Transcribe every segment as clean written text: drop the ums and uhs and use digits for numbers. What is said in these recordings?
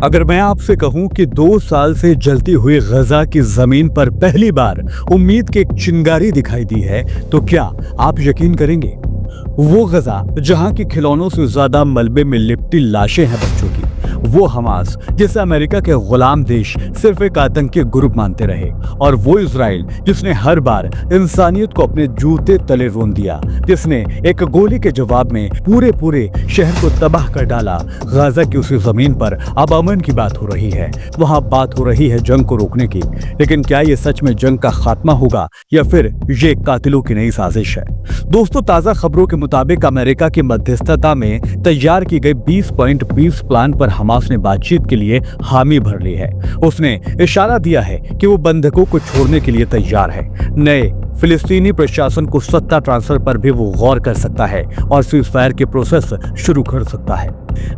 अगर मैं आपसे कहूं कि 2 साल से जलती हुई गजा की जमीन पर पहली बार उम्मीद की एक चिंगारी दिखाई दी है, तो क्या आप यकीन करेंगे? वो गजा जहां की खिलौनों से ज्यादा मलबे में लिपटी लाशें हैं बच्चों की, वो हमास जिसे अमेरिका के गुलाम देश सिर्फ एक आतंकी ग्रुप मानते रहे, और वो इजराइल जिसने हर बार इंसानियत को अपने जूते तले रोन दिया, जिसने एक गोली के जवाब में पूरे शहर को तबाह कर डाला। गाजा की उसी जमीन पर अब अमन की बात हो रही है, वहां बात हो रही है जंग को रोकने की। लेकिन क्या ये सच में जंग का खात्मा होगा या फिर ये कातिलों की नई साजिश है? दोस्तों, ताजा खबरों के मुताबिक अमेरिका की मध्यस्थता में तैयार की गई 20.20 प्लान पर हमास ने बातचीत के लिए हामी भर ली है। उसने इशारा दिया है कि वो बंधकों को छोड़ने के लिए तैयार है। नए फिलिस्तीनी प्रशासन को सत्ता ट्रांसफर पर भी वो गौर कर सकता है और सीज़फायर के प्रोसेस शुरू कर सकता है।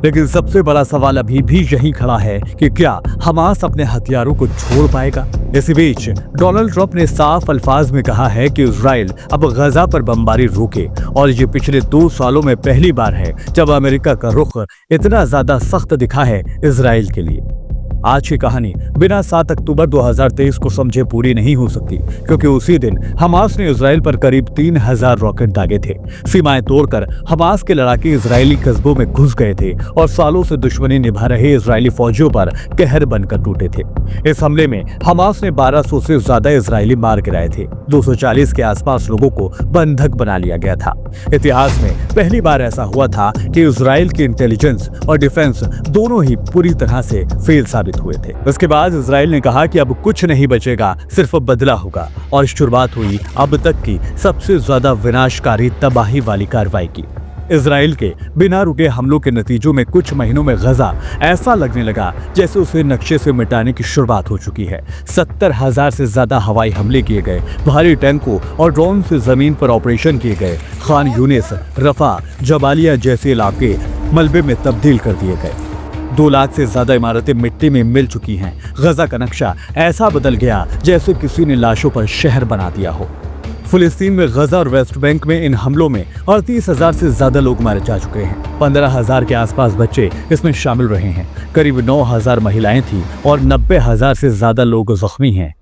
लेकिन सबसे बड़ा सवाल अभी भी यही खड़ा है कि क्या हमास अपने हथियारों को छोड़ पाएगा? इसी बीच डोनाल्ड ट्रंप ने साफ अल्फाज में कहा है कि इजराइल अब गजा पर बमबारी रोके, और ये पिछले 2 सालों में पहली बार है जब अमेरिका का रुख इतना ज्यादा सख्त दिखा है इजराइल के लिए। आज की कहानी बिना 7 अक्टूबर 2023 को समझे पूरी नहीं हो सकती, क्योंकि उसी दिन हमास ने इजराइल पर करीब 3000 रॉकेट दागे थे। सीमाएं तोड़कर हमास के लड़ाके इजरायली कस्बों में घुस गए थे और सालों से दुश्मनी निभा रहे इजरायली फौजियों पर कहर बनकर टूटे थे। इस हमले में हमास ने 1200 से ज्यादा इजरायली मार गिराए थे। 240 के आसपास लोगों को बंधक बना लिया गया था। इतिहास में पहली बार ऐसा हुआ था कि इजराइल की इंटेलिजेंस और डिफेंस दोनों ही पूरी तरह से फेल साबित हुए थे। उसके बाद इजराइल ने कहा कि अब कुछ नहीं बचेगा, सिर्फ बदला होगा, और शुरुआत हुई अब तक की सबसे ज्यादा विनाशकारी तबाही वाली कार्रवाई की। इजराइल के बिना रुके हमलों के नतीजों में कुछ महीनों में गजा ऐसा लगने लगा जैसे उसे नक्शे से मिटाने की शुरुआत हो चुकी है। 70,000 से ज्यादा हवाई हमले किए गए, भारी टैंकों और ड्रोन से जमीन पर ऑपरेशन किए गए। खान यूनिस, रफा, जबालिया जैसे इलाके मलबे में तब्दील कर दिए गए। 2 लाख से ज्यादा इमारतें मिट्टी में मिल चुकी हैं। गजा का नक्शा ऐसा बदल गया जैसे किसी ने लाशों पर शहर बना दिया हो। फिलिस्तीन में गजा और वेस्ट बैंक में इन हमलों में 38,000 से ज्यादा लोग मारे जा चुके हैं। 15,000 के आसपास बच्चे इसमें शामिल रहे हैं। करीब 9,000 महिलाएं थीं और 90,000 से ज्यादा लोग जख्मी हैं।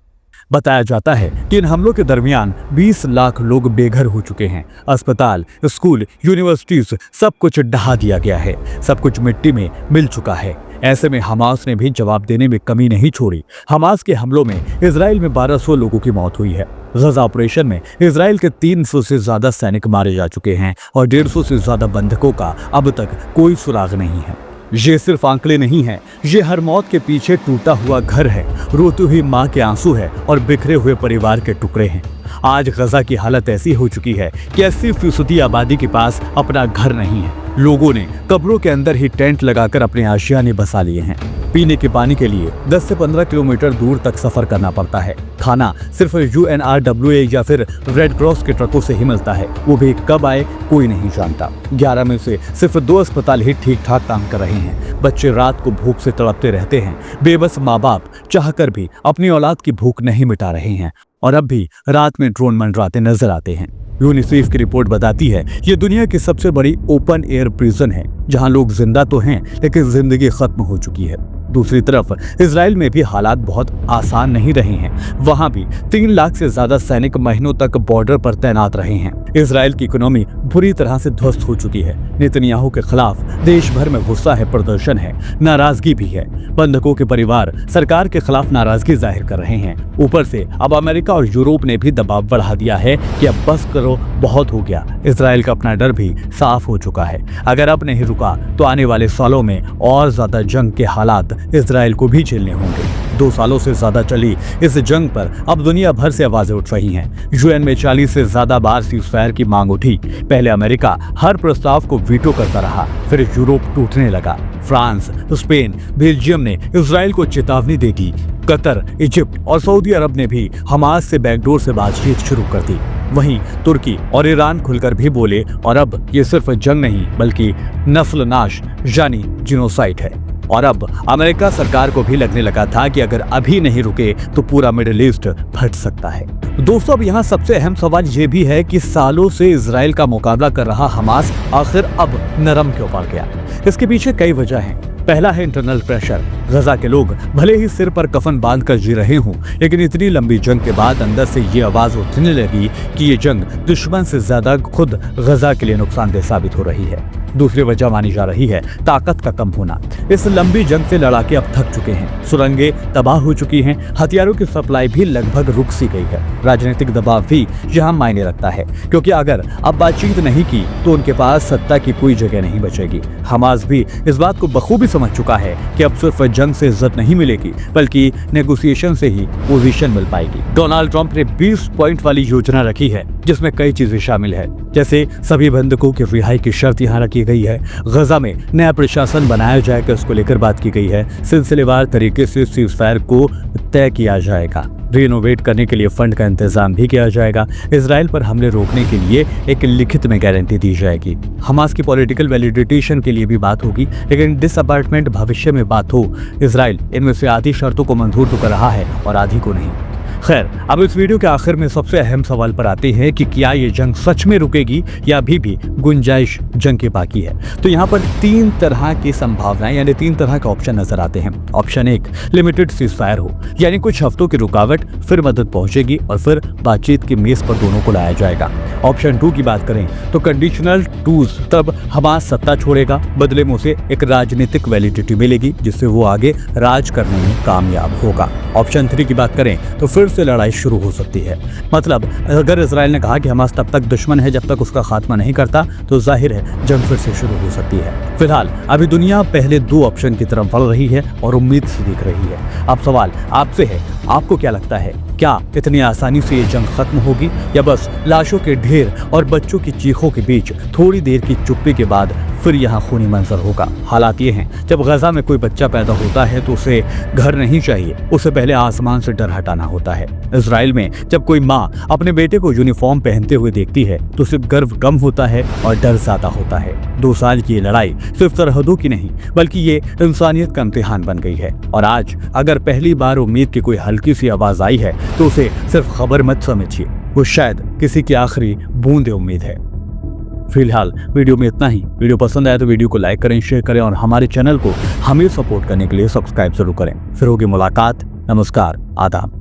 बताया जाता है कि इन हमलों के दरमियान 20 लाख लोग बेघर हो चुके हैं। अस्पताल, स्कूल, यूनिवर्सिटीज सब कुछ ढहा दिया गया है। सब कुछ मिट्टी में मिल चुका है। ऐसे में हमास ने भी जवाब देने में कमी नहीं छोड़ी। हमास के हमलों में इजराइल में 1200 लोगों की मौत हुई है। गजा ऑपरेशन में इजराइल के 300 से ज्यादा सैनिक मारे जा चुके हैं और 150 से ज्यादा बंधकों का अब तक कोई सुराग नहीं है। ये सिर्फ आंकड़े नहीं हैं, ये हर मौत के पीछे टूटा हुआ घर है, रोती हुई माँ के आंसू है और बिखरे हुए परिवार के टुकड़े हैं। आज गजा की हालत ऐसी हो चुकी है कि 80% आबादी के पास अपना घर नहीं है। लोगों ने कब्रों के अंदर ही टेंट लगाकर अपने आशियाने बसा लिए हैं। पीने के पानी के लिए 10 से 15 किलोमीटर दूर तक सफर करना पड़ता है। खाना सिर्फ UNRWA या फिर रेड क्रॉस के ट्रकों से ही मिलता है, वो भी कब आए कोई नहीं जानता। 11 में से सिर्फ 2 अस्पताल ही ठीक ठाक काम कर रहे हैं। बच्चे रात को भूख से तड़पते रहते हैं। बेबस माँ बाप चाहकर भी अपनी औलाद की भूख नहीं मिटा रहे हैं, और अब भी रात में ड्रोन मंडराते नजर आते हैं। यूनिसेफ की रिपोर्ट बताती है ये दुनिया की सबसे बड़ी ओपन एयर प्रिजन है, जहां लोग जिंदा तो हैं लेकिन जिंदगी खत्म हो चुकी है। दूसरी तरफ इजराइल में भी हालात बहुत आसान नहीं रहे हैं। वहां भी 3 लाख से ज्यादा सैनिक महीनों तक बॉर्डर पर तैनात रहे हैं। इजराइल की इकोनॉमी बुरी तरह से ध्वस्त हो चुकी है। नेतन्याहू के खिलाफ देश भर में गुस्सा है, प्रदर्शन है, नाराजगी भी है। बंधकों के परिवार सरकार के खिलाफ नाराजगी जाहिर कर रहे हैं। ऊपर से अब अमेरिका और यूरोप ने भी दबाव बढ़ा दिया है कि अब बस करो, बहुत हो गया। इजराइल का अपना डर भी साफ हो चुका है। अगर अब नहीं रुका तो आने वाले सालों में और ज्यादा जंग के हालात इजराइल को भी झेलने होंगे। 2 सालों से ज्यादा चली इस जंग पर अब दुनिया भर से आवाजें उठ रही हैं। यूएन में 40 से ज्यादा बार सीज़फायर की मांग उठी। पहले अमेरिका हर प्रस्ताव को वीटो करता रहा, फिर यूरोप टूटने लगा। फ्रांस, स्पेन, बेल्जियम ने इजराइल को चेतावनी दे दी। कतर, इजिप्ट और सऊदी अरब ने भी हमास से बैकडोर से बातचीत शुरू कर दी। वहीं तुर्की और ईरान खुलकर भी बोले, और अब ये सिर्फ जंग नहीं बल्कि नस्ल नाश यानी जिनोसाइड है। और अब अमेरिका सरकार को भी लगने लगा था कि अगर अभी नहीं रुके तो पूरा मिडिल ईस्ट फट सकता है। दोस्तों, अब यहाँ सबसे अहम सवाल ये भी है कि सालों से इजराइल का मुकाबला कर रहा हमास आखिर अब नरम क्यों पड़ गया? इसके पीछे कई वजह हैं। पहला है इंटरनल प्रेशर। गजा के लोग भले ही सिर पर कफन बांध कर जी रहे हों, लेकिन इतनी लंबी जंग के बाद अंदर से ये आवाज उठने लगी कि ये जंग दुश्मन से ज्यादा खुद गजा के लिए नुकसानदेह साबित हो रही है। दूसरी वजह मानी जा रही है ताकत का कम होना। इस लंबी जंग से लड़ाके अब थक चुके हैं, सुरंगें तबाह हो चुकी हैं, हथियारों की सप्लाई भी लगभग रुक सी गई है। राजनीतिक दबाव भी यहाँ मायने रखता है, क्योंकि अगर अब बातचीत नहीं की तो उनके पास सत्ता की कोई जगह नहीं बचेगी। हमास भी इस बात को बखूबी समझ चुका है कि अब सिर्फ जंग से इज्जत नहीं मिलेगी, बल्कि नेगोशिएशन से ही पोजीशन मिल पाएगी। डोनाल्ड ट्रंप ने 20 पॉइंट वाली योजना रखी है, जिसमें कई चीजें शामिल है, जैसे सभी बंधकों की रिहाई की शर्त यहाँ रखी गई है, गजा में नया प्रशासन बनाया जाएगा, इसको लेकर बात की गई है, सिलसिलेवार तरीके से सीज़फायर को तय किया जाएगा, रिनोवेट करने के लिए फंड का इंतजाम भी किया जाएगा, इजराइल पर हमले रोकने के लिए एक लिखित में गारंटी दी जाएगी। हमास की पॉलिटिकल वैलिडेटेशन के लिए भी बात होगी, लेकिन डिसअपार्टमेंट भविष्य में बात हो। इजराइल इनमें से आधी शर्तों को मंजूर तो कर रहा है और आधी को नहीं। खैर, अब इस वीडियो के आखिर में सबसे अहम सवाल पर आते हैं कि क्या ये जंग सच में रुकेगी या अभी भी गुंजाइश जंग की बाकी है। तो यहाँ पर 3 तरह की संभावनाएं यानी 3 तरह के ऑप्शन नजर आते हैं। ऑप्शन 1, लिमिटेड सीज़फायर हो, यानी कुछ हफ्तों की रुकावट, फिर मदद पहुंचेगी और फिर बातचीत की मेज पर दोनों को लाया जाएगा। ऑप्शन 2 की बात करें तो कंडीशनल टूज, तब हमास सत्ता छोड़ेगा, बदले में उसे एक राजनीतिक वैलिडिटी मिलेगी जिससे वो आगे राज करने में कामयाब होगा। ऑप्शन 3 की बात करें तो फिर से लड़ाई शुरू हो सकती है। मतलब अगर इजराइल ने कहा कि हमास तब तक दुश्मन है जब तक उसका खात्मा नहीं करता, तो जाहिर है जंग फिर से शुरू हो सकती है। फिलहाल अभी दुनिया पहले 2 ऑप्शन की तरफ बढ़ रही है और उम्मीद से दिख रही है। अब सवाल आपसे है, आपको क्या लगता है, क्या इतनी आसानी से ये जंग खत्म होगी या बस लाशों के ढेर और बच्चों की चीखों के बीच थोड़ी देर की चुप्पी के बाद फिर यहाँ खूनी मंजर होगा? हालात ये हैं, जब गजा में कोई बच्चा पैदा होता है तो उसे घर नहीं चाहिए, उसे पहले आसमान से डर हटाना होता है। इजराइल में जब कोई माँ अपने बेटे को यूनिफॉर्म पहनते हुए देखती है तो सिर्फ गर्व कम होता है और डर ज्यादा होता है। 2 साल की ये लड़ाई सिर्फ सरहदों की नहीं, बल्कि ये इंसानियत का इम्तिहान बन गई है। और आज अगर पहली बार उम्मीद की कोई हल्की सी आवाज आई है तो उसे सिर्फ खबर मत समझिए, वो शायद किसी की आखिरी बूंद उम्मीद है। फिलहाल वीडियो में इतना ही। वीडियो पसंद आया तो वीडियो को लाइक करें, शेयर करें और हमारे चैनल को हमें सपोर्ट करने के लिए सब्सक्राइब जरूर करें। फिर होगी मुलाकात। नमस्कार, आदाब।